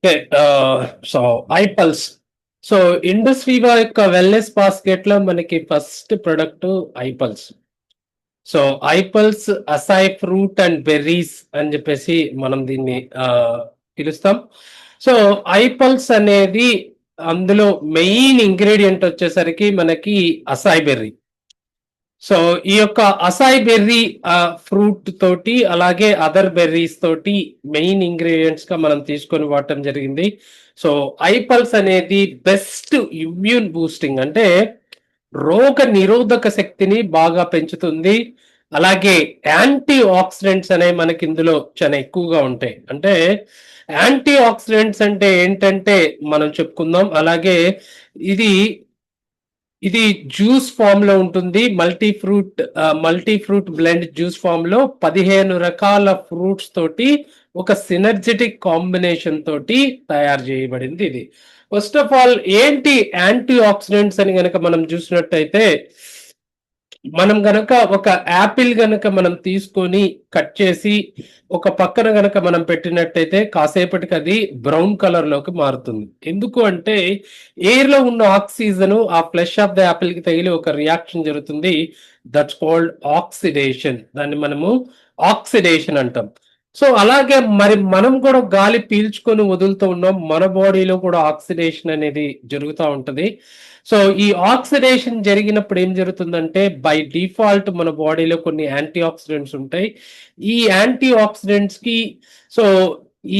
Okay. So iPulse. So Indus Viva యొక్క wellness basket లో మనకి first product iPulse. So iPulse acai fruit and berries అని చెప్పేసి మనం దీన్ని పిలుస్తాం. సో ఐపల్స్ అనేది అందులో మెయిన్ ఇంగ్రీడియంట్ వచ్చేసరికి మనకి అసాయ్ బెర్రీ. సో ఈ యొక్క అసాయ్ బెర్రీ ఫ్రూట్ తోటి అలాగే అదర్ బెర్రీస్ తోటి మెయిన్ ఇంగ్రీడియంట్స్ గా మనం తీసుకొని వాడటం జరిగింది. సో ఐపల్స్ అనేది బెస్ట్ ఇమ్యూన్ బూస్టింగ్, అంటే రోగ నిరోధక శక్తిని బాగా పెంచుతుంది. అలాగే యాంటీ ఆక్సిడెంట్స్ అనేవి మనకి ఇందులో చాలా ఎక్కువగా ఉంటాయి. అంటే యాంటీ ఆక్సిడెంట్స్ అంటే ఏంటంటే మనం చెప్పుకుందాం. అలాగే ఇది ఇది జ్యూస్ ఫామ్ లో ఉంటుంది. Multi fruit blend juice form లో 15 రకాల ఫ్రూట్స్ తోటి ఒక సినర్జెటిక్ కాంబినేషన్ తోటి తయారు చేయబడింది ఇది. ఫస్ట్ ఆఫ్ ఆల్ ఏంటి యాంటీ ఆక్సిడెంట్స్ అని గనక మనం చూసినట్టయితే, మనం గనక ఒక యాపిల్ గనక మనం తీసుకొని కట్ చేసి ఒక పక్కన గనక మనం పెట్టినట్టయితే కాసేపటికి అది బ్రౌన్ కలర్ లోకి మారుతుంది. ఎందుకు అంటే ఎయిర్ లో ఉన్న ఆక్సిజన్ ఆ ఫ్లెష్ ఆఫ్ ద యాపిల్ కి తగిలి ఒక రియాక్షన్ జరుగుతుంది. That's called oxidation. దాన్ని మనము ఆక్సిడేషన్ అంటాం. సో అలాగే మరి మనం కూడా గాలి పీల్చుకొని వదులుతూ ఉన్నాం. మన బాడీలో కూడా ఆక్సిడేషన్ అనేది జరుగుతూ ఉంటది. సో ఈ ఆక్సిడేషన్ జరిగినప్పుడు ఏం జరుగుతుందంటే బై డిఫాల్ట్ మన బాడీలో కొన్ని యాంటీ ఆక్సిడెంట్స్ ఉంటాయి. ఈ యాంటీ ఆక్సిడెంట్స్ కి సో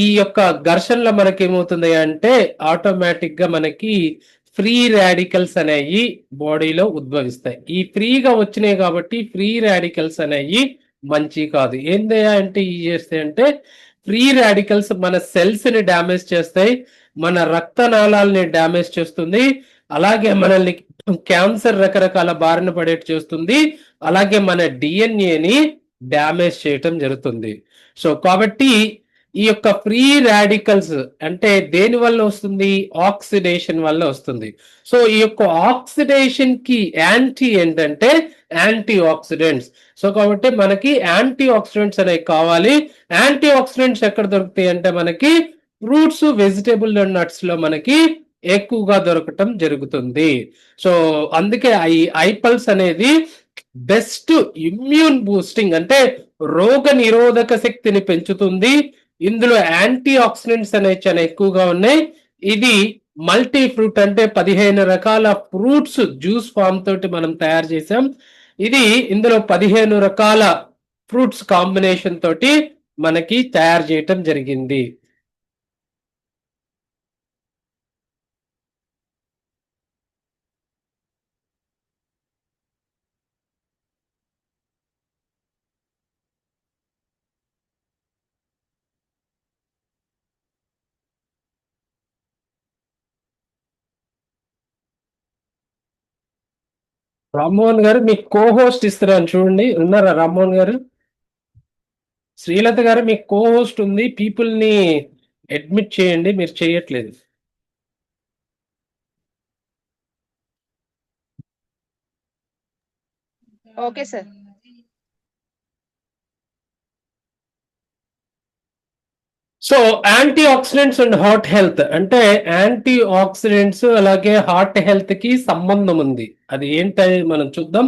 ఈ యొక్క ఘర్షణలో మనకి ఏమవుతుంది అంటే ఆటోమేటిక్ గా మనకి ఫ్రీ రాడికల్స్ అనేవి బాడీలో ఉద్భవిస్తాయి. ఈ ఫ్రీగా వచ్చినాయి కాబట్టి ఫ్రీ రాడికల్స్ అనేవి మంచి కాదు. ఏంది అంటే ఈ చేస్తాయి అంటే ఫ్రీ రాడికల్స్ మన సెల్స్ ని డ్యామేజ్ చేస్తాయి, మన రక్తనాళాలని డ్యామేజ్ చేస్తుంది, అలాగే మనల్ని క్యాన్సర్ రకరకాల బారిన పడేట్టు చేస్తుంది, అలాగే మన డిఎన్ఏని డ్యామేజ్ చేయటం జరుగుతుంది. సో కాబట్టి ఈ యొక్క ఫ్రీ రాడికల్స్ అంటే దేని వల్ల వస్తుంది? ఆక్సిడేషన్ వల్ల వస్తుంది. సో ఈ యొక్క ఆక్సిడేషన్ కి యాంటీ ఏంటంటే యాంటీ ఆక్సిడెంట్స్. సో కాబట్టి మనకి యాంటీ ఆక్సిడెంట్స్ అనేవి కావాలి. యాంటీ ఆక్సిడెంట్స్ ఎక్కడ దొరుకుతాయి అంటే మనకి ఫ్రూట్స్, వెజిటేబుల్ అండ్ నట్స్ లో మనకి ఎక్కువగా దొరకటం జరుగుతుంది. సో అందుకే ఈ ఐపల్స్ అనేది బెస్ట్ ఇమ్యూన్ బూస్టింగ్, అంటే రోగ నిరోధక శక్తిని పెంచుతుంది. ఇందులో యాంటీ ఆక్సిడెంట్స్ అనేవి చాలా ఎక్కువగా ఉన్నాయి. ఇది మల్టీ ఫ్రూట్, అంటే 15 రకాల ఫ్రూట్స్ జ్యూస్ ఫామ్ తోటి మనం తయారు చేసాం. ఇది ఇందులో 15 రకాల ఫ్రూట్స్ కాంబినేషన్ తోటి మనకి తయారు చేయటం జరిగింది. రామ్మోహన్ గారు మీకు కో హోస్ట్ ఇస్తున్నాను చూడండి. ఉన్నారా రామ్మోహన్ గారు? శ్రీలత గారు మీకు కో హోస్ట్ ఉంది, పీపుల్ ని అడ్మిట్ చేయండి, మీరు చేయట్లేదు. Okay sir. So antioxidants and heart health, అంటే యాంటీ ఆక్సిడెంట్స్ అలాగే హార్ట్ హెల్త్ కి సంబంధం ఉంది. అది ఏంటనేది మనం చూద్దాం.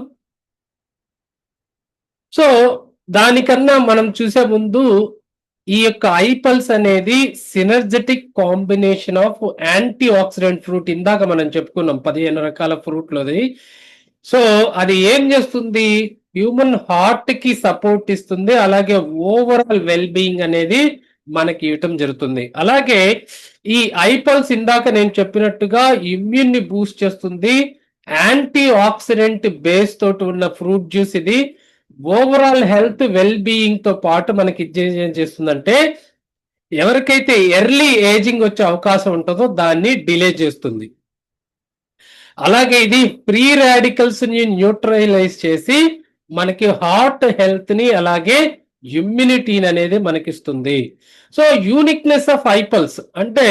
సో దానికన్నా మనం చూసే ముందు ఈ యొక్క ఐపల్స్ అనేది synergetic combination of anti oxidant fruit. ఇందాక మనం చెప్పుకున్నాం 15 రకాల ఫ్రూట్లోది. సో అది ఏం చేస్తుంది? హ్యూమన్ హార్ట్ కి సపోర్ట్ ఇస్తుంది, అలాగే ఓవరాల్ వెల్ బీయింగ్ అనేది మనకి ఇవ్వటం జరుగుతుంది. అలాగే ఈ ఐపల్స్ ఇందాక నేను చెప్పినట్టుగా ఇమ్యూన్ ని బూస్ట్ చేస్తుంది. యాంటీ ఆక్సిడెంట్ బేస్ తోటి ఉన్న ఫ్రూట్ జ్యూస్ ఇది. ఓవరాల్ హెల్త్ వెల్ బీయింగ్ తో పాటు మనకి ఏం చేస్తుందంటే ఎవరికైతే ఎర్లీ ఏజింగ్ వచ్చే అవకాశం ఉంటుందో దాన్ని డిలే చేస్తుంది. అలాగే ఇది ఫ్రీ రాడికల్స్ ని న్యూట్రలైజ్ చేసి మనకి హార్ట్ హెల్త్ ని అలాగే ఇమ్యూనిటీని అనేది మనకిస్తుంది. సో యూనిక్నెస్ ఆఫ్ ఐపల్స్, అంటే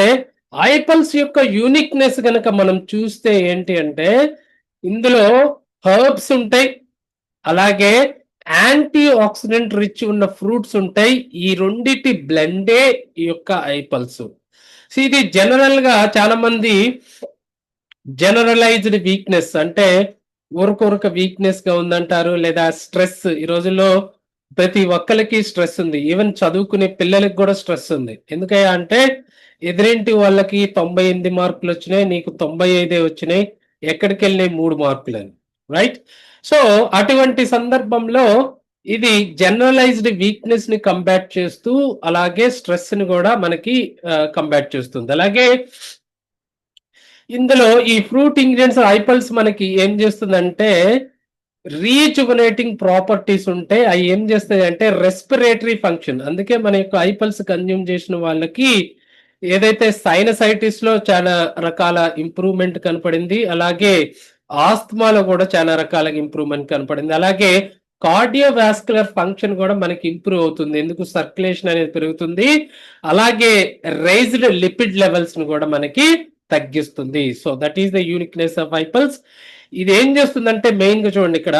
ఐపల్స్ యొక్క యూనిక్నెస్ కనుక మనం చూస్తే ఏంటి అంటే ఇందులో హర్బ్స్ ఉంటాయి, అలాగే యాంటీ ఆక్సిడెంట్ రిచ్ ఉన్న ఫ్రూట్స్ ఉంటాయి. ఈ రెండిటి బ్లెండే ఈ యొక్క ఐపల్స్. సో ఇది జనరల్ గా చాలా మంది జనరలైజ్డ్ వీక్నెస్ అంటే ఊరకొరక వీక్నెస్ గా ఉందంటారు, లేదా స్ట్రెస్. ఈ రోజుల్లో ప్రతి ఒక్కరికి స్ట్రెస్ ఉంది. ఈవెన్ చదువుకునే పిల్లలకి కూడా స్ట్రెస్ ఉంది. ఎందుకయ్యా అంటే ఎదురింటి వాళ్ళకి 98 మార్కులు వచ్చినాయి, నీకు 95 వచ్చినాయి, ఎక్కడికి వెళ్ళినాయి 3 మార్కులని, రైట్? సో అటువంటి సందర్భంలో ఇది జనరలైజ్డ్ వీక్నెస్ ని కంబాట్ చేస్తూ, అలాగే స్ట్రెస్ ని కూడా మనకి కంబాట్ చేస్తుంది. అలాగే ఇందులో ఈ ఫ్రూట్ ఇంగ్రీడియంట్స్ ఐపల్స్ మనకి ఏం చేస్తుందంటే రీజువనేటింగ్ ప్రాపర్టీస్ ఉంటే అవి ఏం చేస్తాయి అంటే రెస్పిరేటరీ ఫంక్షన్. అందుకే మన యొక్క ఐపల్స్ కన్జ్యూమ్ చేసిన వాళ్ళకి ఏదైతే సైనసైటిస్ లో చాలా రకాల ఇంప్రూవ్మెంట్ కనపడింది, అలాగే ఆస్తమాలో కూడా చాలా రకాల ఇంప్రూవ్మెంట్ కనపడింది, అలాగే కార్డియోవాస్కులర్ ఫంక్షన్ కూడా మనకి ఇంప్రూవ్ అవుతుంది. ఎందుకు? సర్క్యులేషన్ అనేది పెరుగుతుంది, అలాగే రైజ్డ్ లిపిడ్ లెవెల్స్ ను కూడా మనకి తగ్గిస్తుంది. So that is the uniqueness of iPulse. ఇది ఏం చేస్తుందంటే మెయిన్ గా చూడండి, ఇక్కడ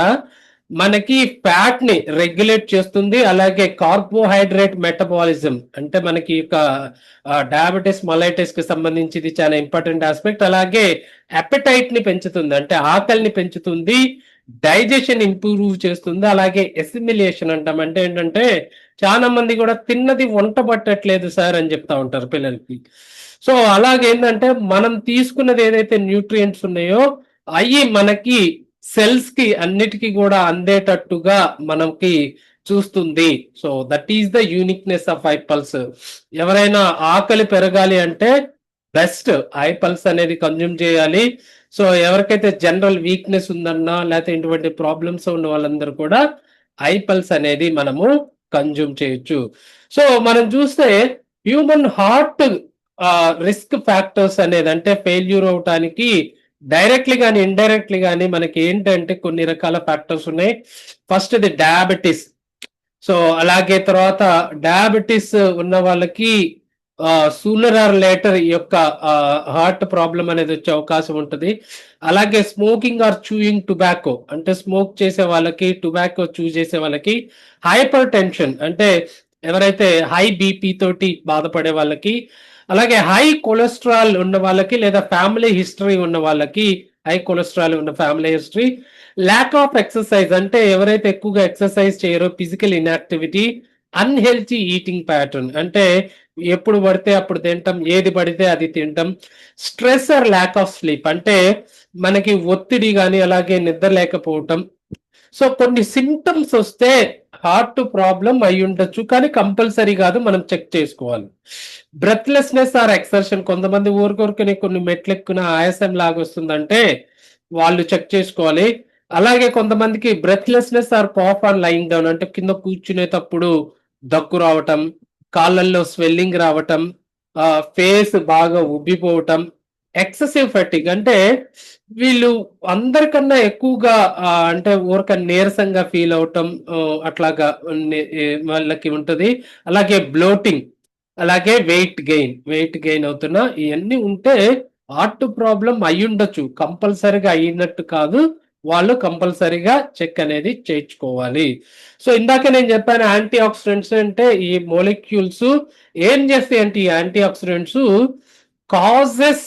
మనకి ఫ్యాట్ ని రెగ్యులేట్ చేస్తుంది, అలాగే కార్బోహైడ్రేట్ మెటబాలిజం అంటే మనకి డయాబెటిస్ మలైటిస్ కి సంబంధించి ఇది చాలా ఇంపార్టెంట్ ఆస్పెక్ట్. అలాగే అపెటైట్ ని పెంచుతుంది అంటే ఆకలిని పెంచుతుంది, డైజెషన్ ఇంప్రూవ్ చేస్తుంది, అలాగే ఎసిమిలేషన్ అంటాం. అంటే ఏంటంటే చాలా మంది కూడా తిన్నది వంట పట్టట్లేదు సార్ అని చెప్తా ఉంటారు పిల్లలకి. సో అలాగేంటంటే మనం తీసుకున్నది ఏదైతే న్యూట్రియంట్స్ ఉన్నాయో అవి మనకి సెల్స్ కి అన్నిటికీ కూడా అందేటట్టుగా మనకి చూస్తుంది. So that is the uniqueness of iPulse. ఎవరైనా ఆకలి పెరగాలి అంటే బెస్ట్ ఐపల్స్ అనేది కన్జ్యూమ్ చేయాలి. సో ఎవరికైతే జనరల్ వీక్నెస్ ఉందన్నా, లేకపోతే ఇటువంటి ప్రాబ్లమ్స్ ఉన్న వాళ్ళందరూ కూడా ఐపల్స్ అనేది మనము కన్జ్యూమ్ చేయొచ్చు. సో మనం చూస్తే హ్యూమన్ హార్ట్ రిస్క్ ఫ్యాక్టర్స్ అనేది అంటే ఫెయిల్యూర్ అవటానికి డైరెక్ట్లీ కానీ ఇండైరెక్ట్లీ కానీ మనకి ఏంటంటే కొన్ని రకాల ఫ్యాక్టర్స్ ఉన్నాయి. ఫస్ట్ ఇది డయాబెటీస్. సో అలాగే తర్వాత డయాబెటీస్ ఉన్న వాళ్ళకి సూనర్ ఆర్ లేటర్ ఈ యొక్క హార్ట్ ప్రాబ్లం అనేది వచ్చే అవకాశం ఉంటుంది. అలాగే స్మోకింగ్ ఆర్ చూయింగ్ టొబాకో అంటే స్మోక్ చేసే వాళ్ళకి, టొబాకో చూ చేసే వాళ్ళకి, హైపర్ టెన్షన్ అంటే ఎవరైతే హై బీపీ తోటి బాధపడే వాళ్ళకి, అలాగే హై కొలెస్ట్రాల్ ఉన్న వాళ్ళకి, లేదా ఫ్యామిలీ హిస్టరీ ఉన్న వాళ్ళకి, హై కొలెస్ట్రాల్ ఉన్న family history, lack of exercise అంటే ఎవరైతే ఎక్కువగా ఎక్సర్సైజ్ చేయరో, physical inactivity, unhealthy eating pattern అంటే ఎప్పుడు పడితే అప్పుడు తింటాం, ఏది పడితే అది తింటాం, stress or lack of sleep అంటే మనకి ఒత్తిడి కానీ అలాగే నిద్ర లేకపోవటం. సో కొన్ని సింటమ్స్ వస్తే హార్ట్ ప్రాబ్లం అయి ఉండొచ్చు, కానీ కంపల్సరీ కాదు, మనం చెక్ చేసుకోవాలి. బ్రెత్లెస్నెస్ ఆర్ ఎక్సర్షన్, కొంతమంది ఊరికొరుకుని కొన్ని మెట్లు ఎక్కున ఆయాసం లాగా వస్తుందంటే వాళ్ళు చెక్ చేసుకోవాలి. అలాగే కొంతమందికి breathlessness or cough on lying down అంటే కింద కూర్చునేటప్పుడు దగ్గు రావటం, కాళ్ళల్లో స్వెల్లింగ్ రావటం, ఫేస్ బాగా ఉబ్బిపోవటం, ఎక్సెసివ్ ఫెటిగ్ అంటే వీళ్ళు అందరికన్నా ఎక్కువగా అంటే ఊరక నీరసంగా ఫీల్ అవటం, అట్లాగా వాళ్ళకి ఉంటది. అలాగే బ్లోటింగ్, అలాగే వెయిట్ గెయిన్ అవుతున్నా, ఇవన్నీ ఉంటే హార్ట్ ప్రాబ్లం అయ్యుండొచ్చు, కంపల్సరిగా అయినట్టు కాదు, వాళ్ళు కంపల్సరిగా చెక్ అనేది చేయించుకోవాలి. సో ఇందాక నేను చెప్పాను యాంటీ ఆక్సిడెంట్స్ అంటే ఈ మోలిక్యూల్స్ ఏం చేస్తాయి అంటే ఈ antioxidants causes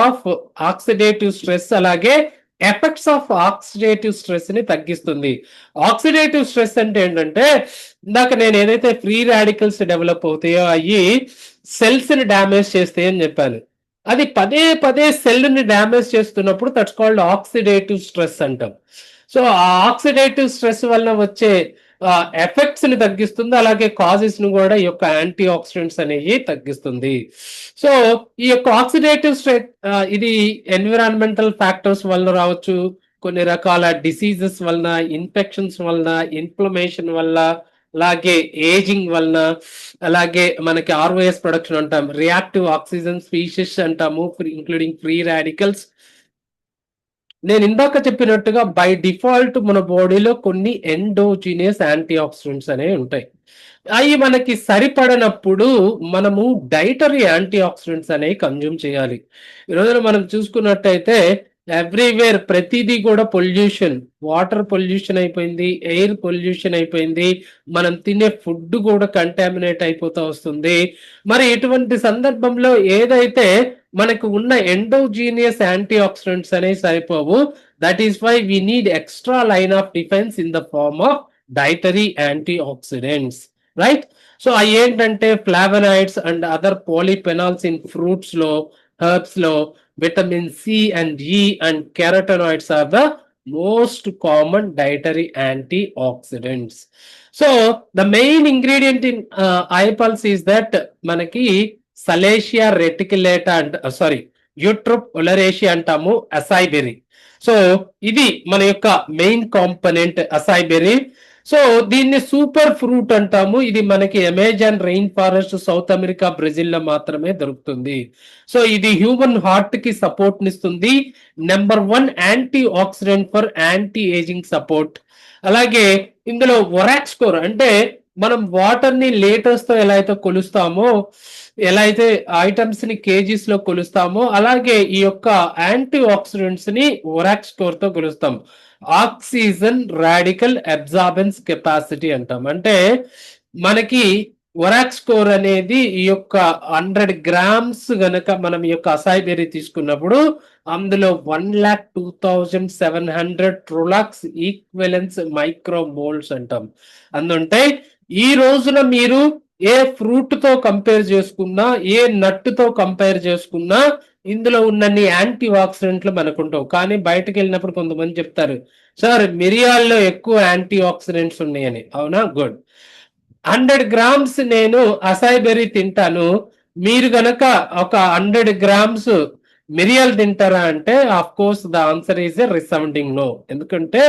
of oxidative stress, అలాగే ఎఫెక్ట్స్ ఆఫ్ ఆక్సిడేటివ్ స్ట్రెస్ ని తగ్గిస్తుంది. ఆక్సిడేటివ్ స్ట్రెస్ అంటే ఏంటంటే ఇందాక నేను ఏదైతే ఫ్రీ రాడికల్స్ డెవలప్ అవుతాయో అవి సెల్స్ ని డ్యామేజ్ చేస్తాయి అని చెప్పాను. అది పదే పదే సెల్ ని డ్యామేజ్ చేస్తున్నప్పుడు దట్స్ కాల్డ్ ఆక్సిడేటివ్ స్ట్రెస్ అంటాం. సో ఆ ఆక్సిడేటివ్ స్ట్రెస్ వలన వచ్చే ఎఫెక్ట్స్ ని తగ్గిస్తుంది, అలాగే కాజెస్ ను కూడా ఈ యొక్క యాంటీ ఆక్సిడెంట్స్ అనేవి తగ్గిస్తుంది. సో ఈ యొక్క ఆక్సిడేటివ్ స్ట్రెస్ ఇది ఎన్విరాన్మెంటల్ ఫ్యాక్టర్స్ వలన రావచ్చు, కొన్ని రకాల డిసీజెస్ వలన, ఇన్ఫెక్షన్స్ వలన, ఇన్ఫ్లమేషన్ వల్ల, అలాగే ఏజింగ్ వలన, అలాగే మనకి ఆర్ఓఎస్ ప్రొడక్షన్ అంటాం, రియాక్టివ్ ఆక్సిజన్ స్పీషీస్ అంటాము, ఇంక్లూడింగ్ ఫ్రీ రాడికల్స్. నేను ఇందాక చెప్పినట్టుగా బై డిఫాల్ట్ మన బాడీలో కొన్ని ఎండోజినియస్ యాంటీ ఆక్సిడెంట్స్ అనేవి ఉంటాయి. అవి మనకి సరిపడనప్పుడు మనము డైటరీ యాంటీ ఆక్సిడెంట్స్ అనేవి కన్జ్యూమ్ చేయాలి. ఈ రోజున మనం చూసుకున్నట్టయితే ఎవ్రీవేర్ ప్రతిదీ కూడా పొల్యూషన్, వాటర్ పొల్యూషన్ అయిపోయింది, ఎయిర్ పొల్యూషన్ అయిపోయింది, మనం తినే ఫుడ్ కూడా కంటామినేట్ అయిపోతూ వస్తుంది. మరి ఇటువంటి సందర్భంలో ఏదైతే మనకు ఉన్న ఎండోజీనియస్ యాంటీ ఆక్సిడెంట్స్ అనేవి సరిపోవు. That is why we need extra line of defence in the form of dietary antioxidants, right? So అవి ఏంటంటే flavonoids and other polyphenols in fruits లో, హెర్బ్స్ లో, vitamin C and E and carotenoids are the most common dietary antioxidants. So the main ingredient in eye pulse is that manaki Salacia reticulata and Eutrop oleracea అంటాము, acai berry. So ఇది మన యొక్క main component acai berry. So దీన్ని super fruit అంటాము. ఇది మనకి Amazon rain forest, South America, Brazil లో మాత్రమే దొరుకుతుంది. సో ఇది హ్యూమన్ హార్ట్ కి సపోర్ట్ నిస్తుంది. Number 1 anti oxidant for anti ageing support. అలాగే ఇందులో ఒరాక్ స్కోర్ అంటే మనం వాటర్ ని లీటర్స్ తో ఎలా అయితే కొలుస్తామో, ఎలా అయితే ఐటమ్స్ ని కేజీస్ లో కొలుస్తామో, అలాగే ఈ యొక్క యాంటీ ఆక్సిడెంట్స్ ని ఒరాక్ స్కోర్ తో కొలుస్తాం. ఆక్సిజన్ రాడికల్ అబ్జార్బెన్స్ కెపాసిటీ అంటాం. అంటే మనకి ఒరాక్ స్కోర్ అనేది ఈ యొక్క 100 గ్రామ్స్ గనక మనం ఈ యొక్క అసాయి బెర్రీ తీసుకున్నప్పుడు అందులో 1,02,700 ట్రోలాక్స్ ఈక్వెలెన్స్ మైక్రోమోల్స్ అంటాం. అందుంటే ఈ రోజున మీరు ఏ ఫ్రూట్ తో కంపేర్ చేసుకున్నా, ఏ నట్ తో కంపేర్ చేసుకున్నా ఇందులో ఉన్నన్ని యాంటీ ఆక్సిడెంట్లు మనకుంటావు. కానీ బయటకు వెళ్ళినప్పుడు కొంతమంది చెప్తారు, సార్ మిరియాల్లో ఎక్కువ యాంటీ ఆక్సిడెంట్స్ ఉన్నాయని. అవునా? గుడ్. 100 గ్రామ్స్ నేను అసాయి బెర్రీ తింటాను, మీరు గనక ఒక 100 గ్రామ్స్ మిరియాలు తింటారా అంటే of course the answer is a resounding no. ఎందుకంటే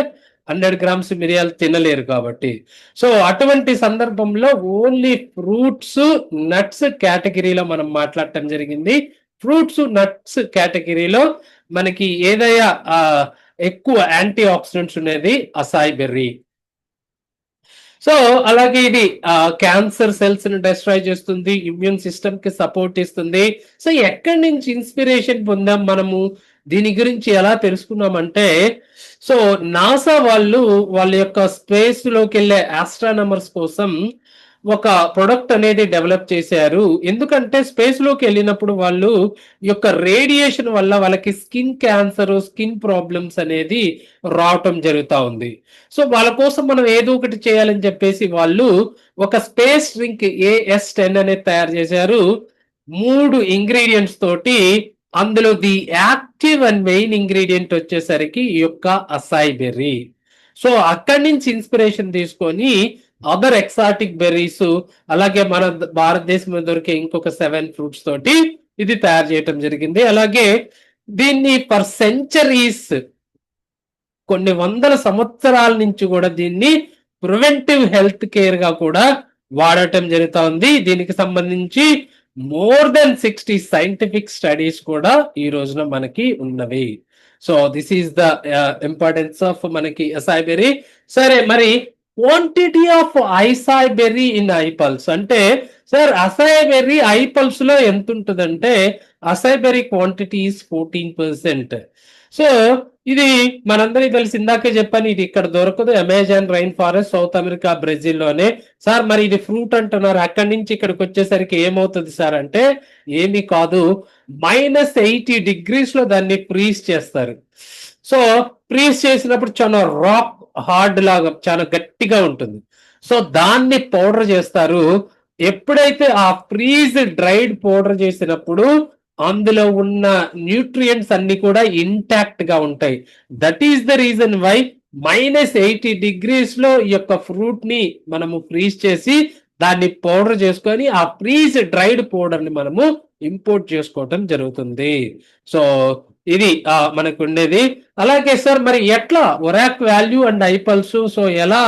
100 గ్రామ్స్ మిరియాలు తినలేరు కాబట్టి. సో అటువంటి సందర్భంలో ఓన్లీ ఫ్రూట్స్, నట్స్ కేటగిరీలో మనం మాట్లాడటం జరిగింది. ఫ్రూట్స్, నట్స్ కేటగిరీలో మనకి ఏదైనా ఎక్కువ యాంటీ ఆక్సిడెంట్స్ ఉండేది అసాయి బెర్రీ. సో అలాగే ఇది క్యాన్సర్ సెల్స్ ని డిస్ట్రాయ్ చేస్తుంది, ఇమ్యూన్ సిస్టమ్ కి సపోర్ట్ ఇస్తుంది. సో ఎక్కడి నుంచి ఇన్స్పిరేషన్ పొందాం మనము, దీని గురించి ఎలా తెలుసుకున్నామంటే, సో నాసా వాళ్ళు వాళ్ళ యొక్క స్పేస్ లోకి వెళ్ళే ఆస్ట్రానమర్స్ కోసం ఒక ప్రొడక్ట్ అనేది డెవలప్ చేశారు. ఎందుకంటే స్పేస్ లోకి వెళ్ళినప్పుడు వాళ్ళు ఈ యొక్క రేడియేషన్ వల్ల వాళ్ళకి స్కిన్ క్యాన్సర్, స్కిన్ ప్రాబ్లమ్స్ అనేది రావటం జరుగుతూ ఉంది. సో వాళ్ళ కోసం మనం ఏదో ఒకటి చేయాలని చెప్పేసి వాళ్ళు ఒక స్పేస్ డ్రింక్ AS10 అనేది తయారు చేశారు. 3 ఇంగ్రీడియంట్స్ తోటి. అందులో the active and main ingredient వచ్చేసరికి ఈ యొక్క అసాయి బెర్రీ. సో అక్కడి నుంచి ఇన్స్పిరేషన్ తీసుకొని అదర్ ఎక్సాటిక్ బెర్రీస్, అలాగే మన భారతదేశంలో దొరికే ఇంకొక 7 ఫ్రూట్స్ తోటి ఇది తయారు చేయటం జరిగింది. అలాగే దీన్ని ఫర్ సెంచరీస్, కొన్ని వందల సంవత్సరాల నుంచి కూడా దీన్ని ప్రివెంటివ్ హెల్త్ కేర్ గా కూడా వాడటం జరుగుతా ఉంది. దీనికి సంబంధించి మోర్ దెన్ 60 సైంటిఫిక్ స్టడీస్ కూడా ఈ రోజున మనకి ఉన్నవి. So this is the importance of మనకి అసాయి బెర్రీ. సరే, మరి quantity of acai berry in iPulse అంటే, sir acai berry iPulse లో ఎంత ఉంటుందంటే, acai berry quantity is 14%. So ఇది మనందరికీ తెలిసి, ఇందాకే చెప్పాను, ఇది ఇక్కడ దొరకదు. Amazon rain forest, South America, Brazil లోనే. సార్ మరి ఇది ఫ్రూట్ అంటున్నారు, అక్కడి నుంచి ఇక్కడికి వచ్చేసరికి ఏమవుతుంది సార్ అంటే, ఏమీ కాదు, -80 degrees లో దాన్ని ఫ్రీజ్ చేస్తారు. సో ఫ్రీజ్ చేసినప్పుడు చాలా రాక్ హార్డ్ లాగా చాలా గట్టిగా ఉంటుంది. సో దాన్ని పౌడర్ చేస్తారు. ఎప్పుడైతే ఆ ఫ్రీజ్ డ్రైడ్ పౌడర్ చేసినప్పుడు అందులో ఉన్న న్యూట్రియంట్స్ అన్ని కూడా ఇంటాక్ట్ గా ఉంటాయి. That is the reason why -80 degrees లో ఈ యొక్క ఫ్రూట్ ని మనము ఫ్రీజ్ చేసి దాన్ని పౌడర్ చేసుకొని ఆ ఫ్రీజ్ డ్రైడ్ పౌడర్ ని మనము ఇంపోర్ట్ చేసుకోవటం జరుగుతుంది. సో ఇది మనకు ఉండేది. అలాగే సార్ మరి ఎట్లా ఒరాక్ value and I pulse, so ఎలా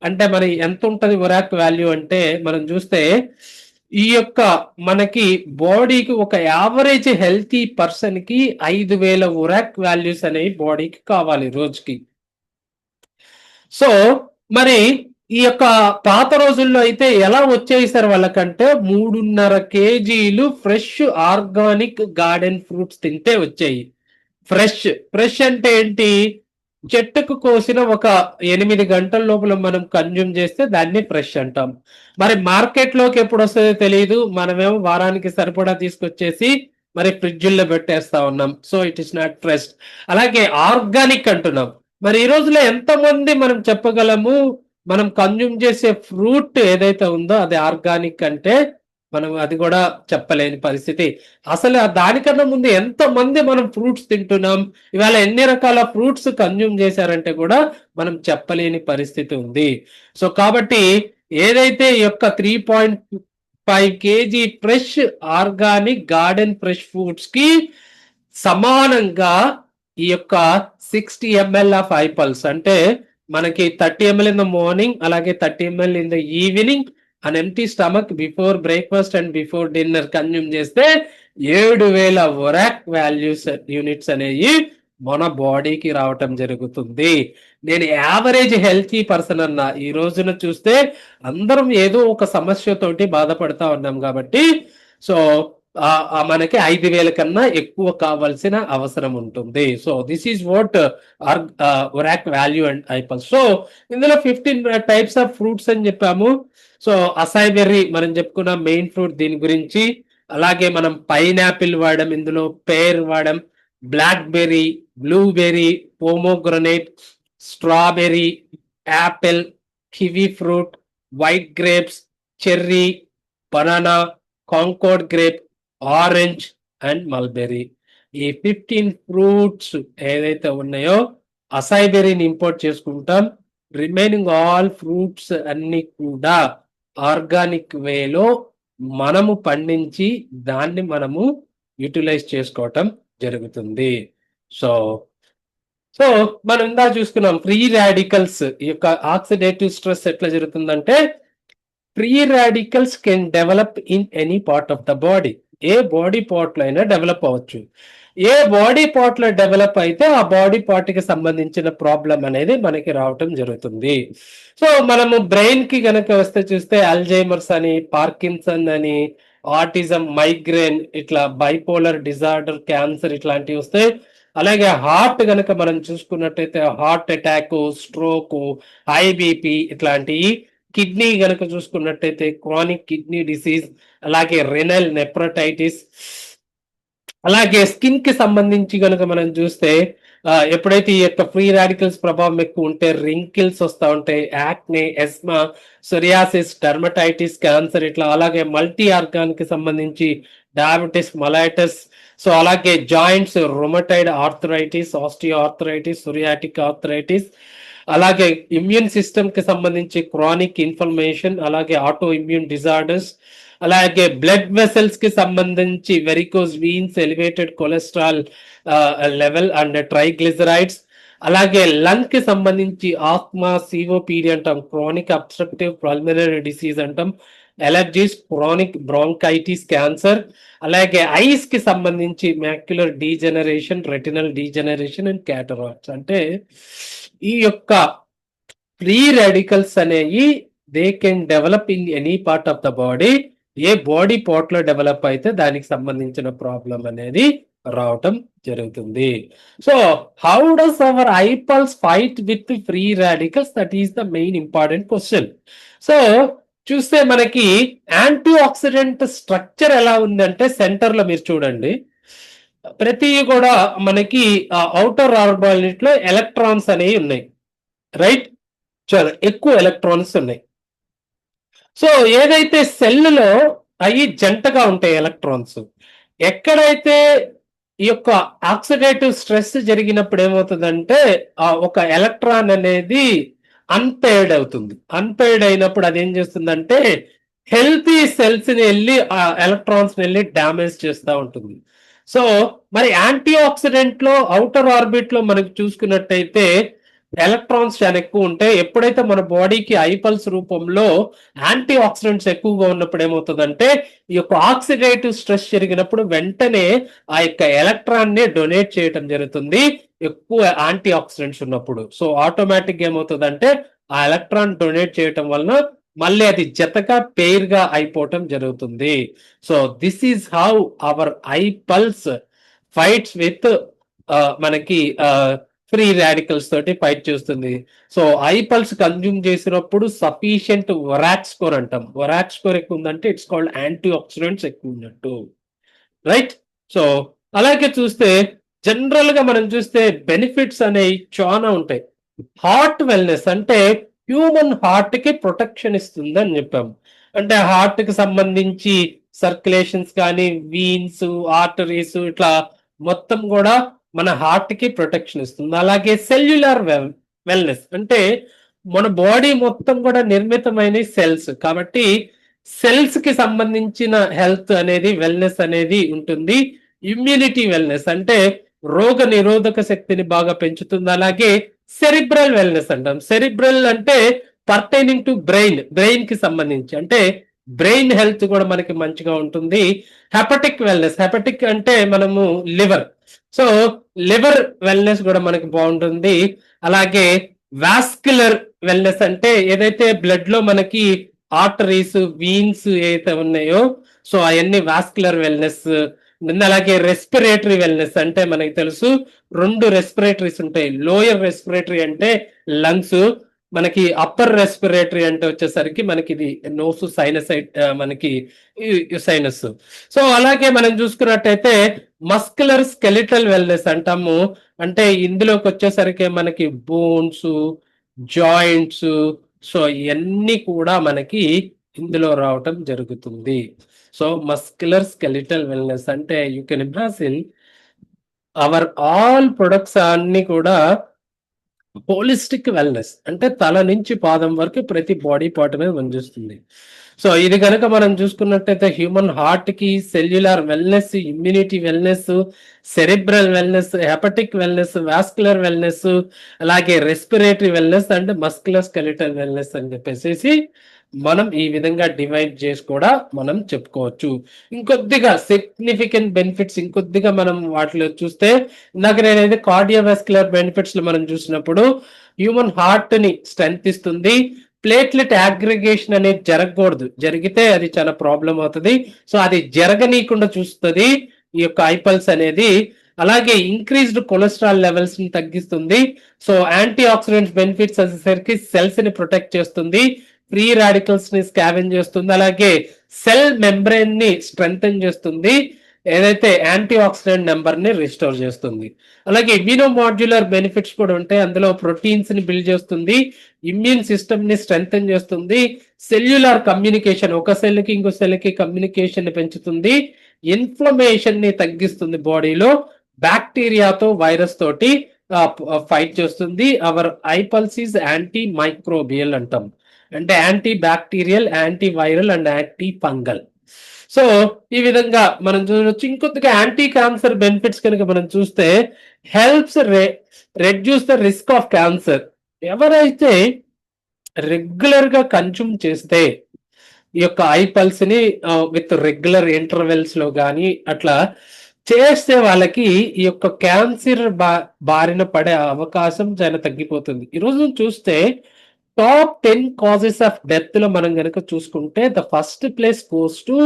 అంటే మరి ఎంత ఉంటది ఒరాక్ వాల్యూ అంటే, మనం చూస్తే ఈ యొక్క మనకి బాడీకి ఒక యావరేజ్ హెల్తీ పర్సన్ కి 5,000 ఒరాక్ వాల్యూస్ అనేవి బాడీకి కావాలి రోజుకి. సో మరి ఈ యొక్క పాత రోజుల్లో అయితే ఎలా వచ్చేవి సార్ వాళ్ళకంటే, 3.5 kgs fresh organic garden fruits తింటే వచ్చాయి. ఫ్రెష్. ఫ్రెష్ అంటే ఏంటి? చెట్టుకు కోసిన ఒక 8 గంటల లోపల మనం కన్జ్యూమ్ చేస్తే దాన్ని ఫ్రెష్ అంటాం. మరి మార్కెట్‌లోకి ఎప్పుడొస్తదో తెలీదు. మనమేమో వారానికి సరిపడా తీసుకొచ్చేసి మరి ఫ్రిడ్జుల్లో పెట్టేస్తా ఉన్నాం. So, it is not fresh. అలాగే ఆర్గానిక్ అంటున్నాం. మరి ఈ రోజుల్లో ఎంతమంది మనం చెప్పగలము, మనం కన్జ్యూమ్ చేసే ఫ్రూట్ ఏదైతే ఉందో అది ఆర్గానిక్ అంటే మనం అది గూడా చెప్పలేని పరిస్థితి. అసలు దానికన్నా ముందు ఎంతమంది మనం ఫ్రూట్స్ తింటున్నాం. ఇవాళ ఎన్ని రకాల ఫ్రూట్స్ కన్జ్యూమ్ చేశారంటే కూడా మనం చెప్పలేని పరిస్థితి ఉంది. సో, కాబట్టి ఏదైతే ఈ యొక్క 3.5 KG fresh organic garden fresh ఫ్రూట్స్‌కి సమానంగా ఈ యొక్క 60 ఎంఎల్ ఆఫ్ ఐపల్స్ అంటే మనకి 30 ఎంఎల్ ఇన్ ద మార్నింగ్, అలాగే 30 ML in the evening an empty stomach before breakfast and before dinner consume చేస్తే 7000 ఒరాక్ వాల్యూస్ యూనిట్స్ అనేయి మన బాడీకి రావటం జరుగుతుంది. నేను యావరేజ్ హెల్తీ పర్సన్ అన్న. ఈ రోజున చూస్తే అందరం ఏదో ఒక సమస్యతోటి బాధపడతా ఉన్నాం కాబట్టి సో, మనకి 5,000 కన్నా ఎక్కువ కావాల్సిన అవసరం ఉంటుంది. So, this is what ORAC value and iPulse. So, ఇందులో 15 టైప్స్ ఆఫ్ ఫ్రూట్స్ అని చెప్పాము. సో, అసాయ్ బెర్రీ మనం చెప్పుకున్న మెయిన్ ఫ్రూట్ దీని గురించి. అలాగే మనం పైనాపిల్ వాడాం, ఇందులో పేర్ వాడాం, black berry, blueberry, pomegranate, strawberry, apple, kiwi fruit, white grapes, cherry, banana, Concord grape, orange and mulberry. ఈ 15 ఫ్రూట్స్ ఏదైతే ఉన్నాయో అసాయ్ బెర్రీని ఇంపోర్ట్ చేసుకుంటాం. రిమైనింగ్ ఆల్ ఫ్రూట్స్ అన్ని కూడా ఆర్గానిక్ వేలో మనము పండించి దాన్ని మనము యూటిలైజ్ చేసుకోవటం జరుగుతుంది. సో, సో మనం ఇందాక చూసుకున్నాం ఫ్రీ రాడికల్స్ ఈ యొక్క ఆక్సిడేటివ్ స్ట్రెస్ ఎట్లా జరుగుతుందంటే free radicals can develop in any part of the body. ఏ బాడీ పార్ట్ లో అయినా డెవలప్ అవ్వచ్చు. ఏ బాడీ పార్ట్ లో డెవలప్ అయితే ఆ బాడీ పార్ట్ కి సంబంధించిన ప్రాబ్లం అనేది మనకి రావటం జరుగుతుంది. సో, మనము బ్రెయిన్ కి గనక వస్తే చూస్తే అల్జైమర్స్ అని, పార్కిన్సన్ అని, ఆటిజం, మైగ్రేన్, ఇట్లా బైపోలర్ డిజార్డర్, క్యాన్సర్ ఇట్లాంటివి వస్తాయి. అలాగే హార్ట్ గనక మనం చూసుకున్నట్టయితే heart attack, stroke, high BP ఇట్లాంటివి. కిడ్నీ గనక చూసుకున్నట్టయితే క్రానిక్ కిడ్నీ డిసీజ్, అలాగే రెనల్ నెఫ్రటైటిస్, అలాగే స్కిన్ కి సంబంధించి గనుక మనం చూస్తే ఎప్పుడైతే ఈ యొక్క ఫ్రీ రాడికల్స్ ప్రభావం ఎక్కువ ఉంటే రింకిల్స్ వస్తూ ఉంటాయి, acne, eczema, psoriasis, dermatitis, cancer ఇట్లా. అలాగే మల్టీ ఆర్గాన్ కి సంబంధించి డయాబెటిస్ మలైటిస్. సో, అలాగే joints, rheumatoid arthritis, osteoarthritis, psoriatic arthritis. అలాగే ఇమ్యూన్ సిస్టమ్ కి సంబంధించి క్రానిక్ ఇన్ఫ్లమేషన్, అలాగే ఆటో ఇమ్యూన్ డిజార్డర్స్, అలాగే బ్లడ్ వెసల్స్ కి సంబంధించి varicose veins, elevated cholesterol level and triglycerides. అలాగే లంగ్ కి సంబంధించి ఆస్మా, సిఓపిడి అంటాం, క్రానిక్ అబ్స్ట్రక్టివ్ పల్మనరీ డిసీజ్ అంటాం, ఎలర్జీస్, క్రానిక్ బ్రాంకైటిస్, క్యాన్సర్. అలాగే ఐస్ కి సంబంధించి macular degeneration, retinal degeneration and cataracts. అంటే ఈ యొక్క ఫ్రీ రాడికల్స్ అనేవి they can develop in any part of the body. ఏ బాడీ పార్ట్ లో డెవలప్ అయితే దానికి సంబంధించిన ప్రాబ్లం అనేది రావటం జరుగుతుంది. So, how does our iPulse fight with free radicals? That is the main important question. So, చూస్తే మనకి యాంటీ ఆక్సిడెంట్ స్ట్రక్చర్ ఎలా ఉందంటే సెంటర్ లో మీరు చూడండి, ప్రతి కూడా మనకి ఔటర్ ఆర్బిట్ లో ఎలక్ట్రాన్స్ అనేవి ఉన్నాయి, రైట్? చాలా ఎక్కువ ఎలక్ట్రాన్స్ ఉన్నాయి. సో, ఏదైతే సెల్లో అవి జంటగా ఉంటాయి ఎలక్ట్రాన్స్. ఎక్కడైతే ఈ యొక్క ఆక్సిడేటివ్ స్ట్రెస్ జరిగినప్పుడు ఏమవుతుందంటే ఒక ఎలక్ట్రాన్ అనేది అన్‌పెయిర్డ్ అవుతుంది. అన్‌పెయిర్డ్ అయినప్పుడు అదేం చేస్తుందంటే హెల్తీ సెల్స్ ని వెళ్ళి ఆ ఎలక్ట్రాన్స్ వెళ్ళి డ్యామేజ్ చేస్తూ ఉంటుంది. సో, మరి యాంటీ ఆక్సిడెంట్ లో ఔటర్ ఆర్బిట్ లో మనకి చూసుకున్నట్టయితే ఎలక్ట్రాన్స్ చాలా ఎక్కువ ఉంటాయి. ఎప్పుడైతే మన బాడీకి ఐపల్స్ రూపంలో యాంటీ ఆక్సిడెంట్స్ ఎక్కువగా ఉన్నప్పుడు ఏమవుతుందంటే ఈ యొక్క ఆక్సిడేటివ్ స్ట్రెస్ జరిగినప్పుడు వెంటనే ఆ యొక్క ఎలక్ట్రాన్ ని డొనేట్ చేయటం జరుగుతుంది ఎక్కువ యాంటీ ఆక్సిడెంట్స్ ఉన్నప్పుడు. సో, ఆటోమేటిక్ ఏమవుతుందంటే ఆ ఎలక్ట్రాన్ డొనేట్ చేయటం వలన మళ్ళీ అది జతగా పెయిర్ గా అయిపోవటం జరుగుతుంది. So, this is how our iPulse fights with మనకి ఫ్రీ రాడికల్స్ తోటి ఫైట్ చేస్తుంది. సో ఐపల్స్ కన్జ్యూమ్ చేసినప్పుడు సఫిషియంట్ వరాక్ స్కోర్ అంటాం. వరాక్ స్కోర్ ఎక్కువ ఉందంటే ఇట్స్ కాల్డ్ యాంటీ ఆక్సిడెంట్స్ ఎక్కువ ఉన్నట్టు, రైట్? సో అలాగే చూస్తే జనరల్ గా మనం చూస్తే బెనిఫిట్స్ అనేవి చాలా ఉంటాయి. హార్ట్ వెల్నెస్ అంటే హ్యూమన్ హార్ట్ కి ప్రొటెక్షన్ ఇస్తుంది అని చెప్పాం. అంటే హార్ట్ కి సంబంధించి సర్క్యులేషన్స్ కానీ, వీన్స్, ఆర్టరీస్ ఇట్లా మొత్తం కూడా మన హార్ట్ కి ప్రొటెక్షన్ ఇస్తుంది. అలాగే సెల్యులార్ వెల్నెస్ అంటే మన బాడీ మొత్తం కూడా నిర్మితమైన సెల్స్ కాబట్టి సెల్స్ కి సంబంధించిన హెల్త్ అనేది, వెల్నెస్ అనేది ఉంటుంది. ఇమ్యూనిటీ వెల్నెస్ అంటే రోగ నిరోధక శక్తిని బాగా పెంచుతుంది. అలాగే సెరిబ్రల్ వెల్నెస్ అంటాం. సెరిబ్రల్ అంటే పర్టైనింగ్ టు బ్రెయిన్ కి సంబంధించి, అంటే బ్రెయిన్ హెల్త్ కూడా మనకి మంచిగా ఉంటుంది. హెపటిక్ వెల్నెస్, హెపటిక్ అంటే మనము లివర్, సో లివర్ వెల్నెస్ కూడా మనకి బాగుంటుంది. అలాగే వాస్కులర్ వెల్నెస్ అంటే ఏదైతే బ్లడ్ లో మనకి ఆర్టరీస్, వీన్స్ ఏదైతే ఉన్నాయో సో అవన్నీ వాస్కులర్ వెల్నెస్. అలాగే రెస్పిరేటరీ వెల్నెస్ అంటే మనకి తెలుసు 2 రెస్పిరేటరీస్ ఉంటాయి. లోయర్ రెస్పిరేటరీ అంటే లంగ్స్, మనకి అప్పర్ రెస్పిరేటరీ అంటే వచ్చేసరికి మనకి ఇది నోస్, సైనసైట్, మనకి సైనస్. సో అలాగే మనం చూసుకున్నట్టయితే మస్కులర్ స్కెలిటల్ వెల్నెస్ అంటాము. అంటే ఇందులోకి వచ్చేసరికి మనకి బోన్స్, జాయింట్స్, సో ఇవన్నీ కూడా మనకి ఇందులో రావటం జరుగుతుంది. సో మస్కులర్ స్కెలిటల్ వెల్నెస్ అంటే you can imagine our all products అన్ని కూడా హోలిస్టిక్ వెల్నెస్ అంటే తల నుంచి పాదం వరకు ప్రతి బాడీ పార్ట్ మీద పనిచేస్తుంది. సో ఇది కనుక మనం చూసుకున్నట్టయితే హ్యూమన్ హార్ట్ కి cellular wellness, immunity wellness, cerebral wellness, hepatic wellness, vascular wellness, అలాగే respiratory wellness and muscular skeletal wellness అని చెప్పేసి మనం ఈ విధంగా డివైడ్ చేసి కూడా మనం చెప్పుకోవచ్చు. ఇంకొద్దిగా సిగ్నిఫికెంట్ బెనిఫిట్స్ ఇంకొద్దిగా మనం వాటిలో చూస్తే, ఇందాక నేనైతే కార్డియోవాస్కులర్ బెనిఫిట్స్ లో మనం చూసినప్పుడు హ్యూమన్ హార్ట్ ని స్ట్రెంత్ ఇస్తుంది. ప్లేట్లెట్ అగ్రిగేషన్ అనేది జరగకూడదు, జరిగితే అది చాలా ప్రాబ్లం అవుతుంది. సో అది జరగనీయకుండా చూస్తుంది ఈ యొక్క ఐపల్స్ అనేది. అలాగే ఇంక్రీజ్డ్ కొలెస్ట్రాల్ లెవెల్స్ ని తగ్గిస్తుంది. సో యాంటీ ఆక్సిడెంట్స్ బెనిఫిట్స్ వచ్చేసరికి సెల్స్ ని ప్రొటెక్ట్ చేస్తుంది, ఫ్రీ రాడికల్స్ ని స్కావెన్ చేస్తుంది, అలాగే సెల్ మెంబ్రెయిన్ ని స్ట్రెంగ్తెన్ చేస్తుంది, ఏదైతే యాంటీ ఆక్సిడెంట్ నెంబర్ ని రిస్టోర్ చేస్తుంది. అలాగే ఇమ్యూనోమాడ్యులర్ బెనిఫిట్స్ కూడా ఉంటాయి. అందులో ప్రోటీన్స్ ని బిల్డ్ చేస్తుంది, ఇమ్యూన్ సిస్టమ్ ని స్ట్రెంగ్తెన్ చేస్తుంది, సెల్యులార్ కమ్యూనికేషన్, ఒక సెల్ కి ఇంకో సెల్ కి కమ్యూనికేషన్ ని పెంచుతుంది, ఇన్ఫ్లమేషన్ ని తగ్గిస్తుంది బాడీలో, బ్యాక్టీరియాతో, వైరస్ తోటి ఫైట్ చేస్తుంది. అవర్ ఐపల్స్ ఈజ్ యాంటీ మైక్రోబియల్ అంటాం, అంటే anti bacterial, anti viral and anti fungal. So ఈ విధంగా మనం చూడొచ్చు. ఇంకొద్దిగా యాంటీ క్యాన్సర్ బెనిఫిట్స్ కనుక మనం చూస్తే helps reduce the risk of cancer. ఎవరైతే రెగ్యులర్ గా కన్జ్యూమ్ చేస్తే ఈ యొక్క ఐపల్స్ ని విత్ రెగ్యులర్ ఇంటర్వెల్స్ లో కానీ అట్లా చేస్తే వాళ్ళకి ఈ యొక్క క్యాన్సర్ బారిన పడే అవకాశం చాలా తగ్గిపోతుంది. ఈరోజు చూస్తే టాప్ 10 కాజెస్ ఆఫ్ డెత్ లో మనం కనుక చూసుకుంటే the first place goes to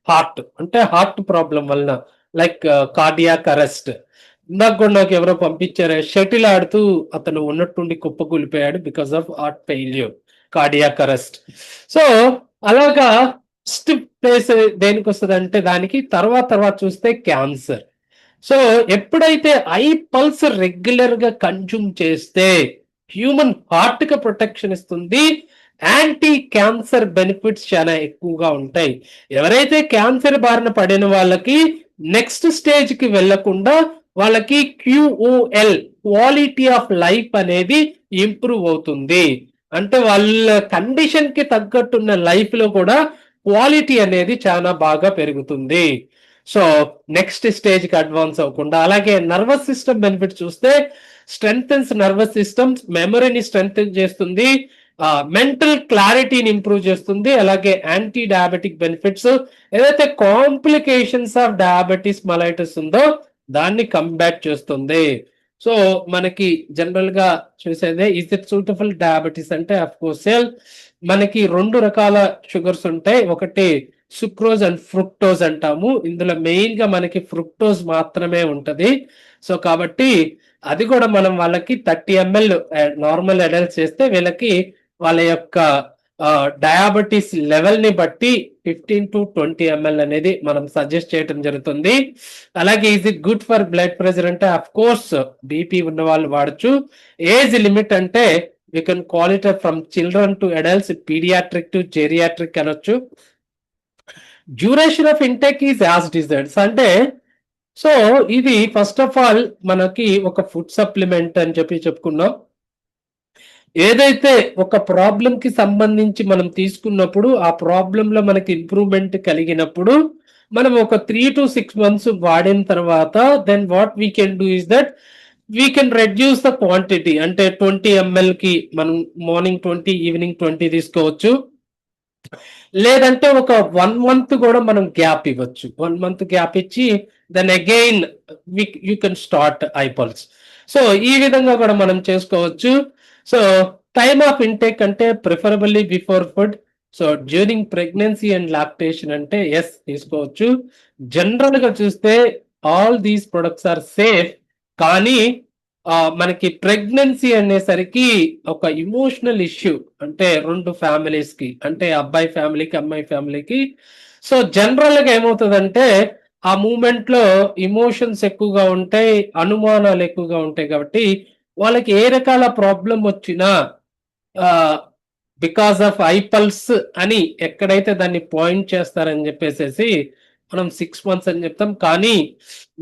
heart, అంటే హార్ట్ ప్రాబ్లం వలన, లైక్ కార్డియాక్ అరెస్ట్. ఇందాక కూడా నాకు ఎవరో పంపించారు, షటిల్ ఆడుతూ అతను ఉన్నట్టుండి కుప్పకూలిపోయాడు because of heart failure, cardiac arrest. So అలాగా ఫస్ట్ ప్లేస్ దేనికి వస్తుంది అంటే దానికి తర్వాత చూస్తే క్యాన్సర్. సో ఎప్పుడైతే ఐ పల్స్ రెగ్యులర్ గా కన్జ్యూమ్ చేస్తే హ్యూమన్ హార్ట్ కి ప్రొటెక్షన్ ఇస్తుంది, యాంటీ క్యాన్సర్ బెనిఫిట్స్ చాలా ఎక్కువగా ఉంటాయి. ఎవరైతే క్యాన్సర్ బారిన పడిన వాళ్ళకి నెక్స్ట్ స్టేజ్ కి వెళ్లకుండా వాళ్ళకి QOL, క్వాలిటీ ఆఫ్ లైఫ్ అనేది ఇంప్రూవ్ అవుతుంది. అంటే వాళ్ళ కండిషన్ కి తగ్గట్టున్న లైఫ్ లో కూడా క్వాలిటీ అనేది చాలా బాగా పెరుగుతుంది. సో నెక్స్ట్ స్టేజ్ కి అడ్వాన్స్ అవ్వకుండా. అలాగే నర్వస్ సిస్టమ్ బెనిఫిట్ చూస్తే స్ట్రెంగ్థెన్స్ నర్వస్ సిస్టమ్, మెమరీని స్ట్రెంగ్థెన్ చేస్తుంది, మెంటల్ క్లారిటీని ఇంప్రూవ్ చేస్తుంది. అలాగే యాంటీ డయాబెటిక్ బెనిఫిట్స్, ఏదైతే కాంప్లికేషన్స్ ఆఫ్ డయాబెటీస్ మెలైటిస్ ఉందో దాన్ని కంబ్యాట్ చేస్తుంది. సో మనకి జనరల్ గా చూసేదే ఇస్ ఇట్ సూటబుల్ డయాబెటీస్ అంటే అఫ్ కోర్స్ మనకి 2 రకాల షుగర్స్ ఉంటాయి. ఒకటి సుక్రోజ్ అండ్ ఫ్రుక్టోజ్ అంటాము. ఇందులో మెయిన్ గా మనకి ఫ్రుక్టోజ్ మాత్రమే ఉంటది. సో కాబట్టి అది కూడా మనం వాళ్ళకి 30 ఎంఎల్ నార్మల్ అడల్ట్స్ చేస్తే వీళ్ళకి వాళ్ళ యొక్క డయాబెటీస్ లెవెల్ ని బట్టి 15 to 20 ఎంఎల్ అనేది మనం సజెస్ట్ చేయడం జరుగుతుంది. అలాగే is it good for blood pressure అంటే అఫ్ కోర్స్ బీపీ ఉన్న వాళ్ళు వాడచ్చు. ఏజ్ లిమిట్ అంటే you can call it from children to adults, paediatric to geriatric అనొచ్చు. Duration of intake is as desired అంటే సో ఇది ఫస్ట్ ఆఫ్ ఆల్ మనకి ఒక ఫుడ్ సప్లిమెంట్ అని చెప్పుకున్నాం. ఏదైతే ఒక ప్రాబ్లం కి సంబంధించి మనం తీసుకున్నప్పుడు ఆ ప్రాబ్లం లో మనకి ఇంప్రూవ్మెంట్ కలిగినప్పుడు మనం ఒక 3 to 6 months వాడిన తర్వాత then what we can do is that we can reduce the quantity. అంటే 20 ml కి మనం మార్నింగ్ 20 ఈవినింగ్ 20 తీసుకోవచ్చు. లేదంటే ఒక 1 month కూడా మనం గ్యాప్ ఇవ్వచ్చు. 1 month గ్యాప్ ఇచ్చి then again you can start iPulse. So ఈ విధంగా కూడా మనం చేసుకోవచ్చు. సో టైమ్ ఆఫ్ ఇంటేక్ అంటే preferably before food. So during pregnancy and lactation అంటే ఎస్ తీసుకోవచ్చు. జనరల్ గా చూస్తే all these products are safe. కానీ మనకి ప్రెగ్నెన్సీ అనేసరికి ఒక ఇమోషనల్ ఇష్యూ అంటే 2 ఫ్యామిలీస్ కి అంటే అబ్బాయి ఫ్యామిలీకి అమ్మాయి ఫ్యామిలీకి. సో జనరల్ గా ఏమవుతుందంటే ఆ మూమెంట్ లో ఇమోషన్స్ ఎక్కువగా ఉంటాయి, అనుమానాలు ఎక్కువగా ఉంటాయి. కాబట్టి వాళ్ళకి ఏ రకాల ప్రాబ్లం వచ్చినా బికాస్ ఆఫ్ ఐపల్స్ అని ఎక్కడైతే దాన్ని పాయింట్ చేస్తారని చెప్పేసి మనం 6 months అని చెప్తాం. కానీ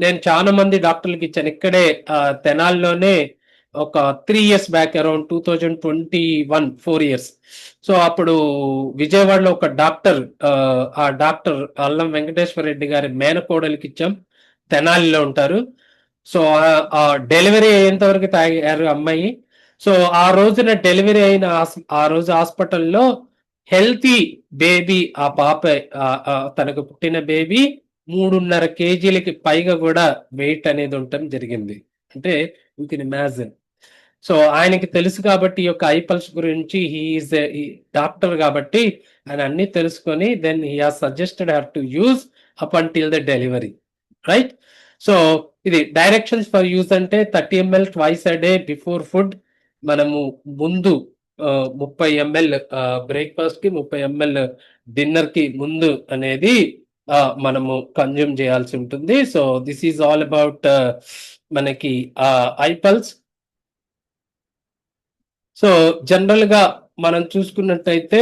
నేను చాలా మంది డాక్టర్లకి ఇచ్చాను. ఇక్కడే తెనాల్లోనే ఒక 3 years back around 2021 4 years. So అప్పుడు విజయవాడలో ఒక డాక్టర్ ఆ డాక్టర్ అల్లం వెంకటేశ్వర రెడ్డి గారి మేనకోడలికి ఇచ్చాం. తెనాలిలో ఉంటారు. సో ఆ డెలివరీ అయ్యేంత వరకు తాగారు అమ్మాయి. సో ఆ రోజున డెలివరీ అయిన ఆ రోజు హాస్పిటల్లో హెల్తీ బేబీ ఆ పాప తనకు పుట్టిన బేబీ 3.5 kgs పైగా కూడా వెయిట్ అనేది ఉండటం జరిగింది. అంటే యూ కెన్ ఇమాజిన్. సో ఆయనకి తెలుసు కాబట్టి ఈ యొక్క ఐపల్స్ గురించి హీఈస్ డాక్టర్ కాబట్టి ఆయన అన్ని తెలుసుకొని then he has suggested her to use up until the delivery, right? So ఇది డైరెక్షన్స్ ఫర్ యూజ్ అంటే 30 ml twice a day before food. మనము ముందు 30 ml బ్రేక్ఫాస్ట్ కి 30 ml డిన్నర్ కి ముందు అనేది మనము కన్జ్యూమ్ చేయాల్సి ఉంటుంది. So this is all about మనకి ఐపల్స్. సో జనరల్ గా మనం చూసుకున్నట్టయితే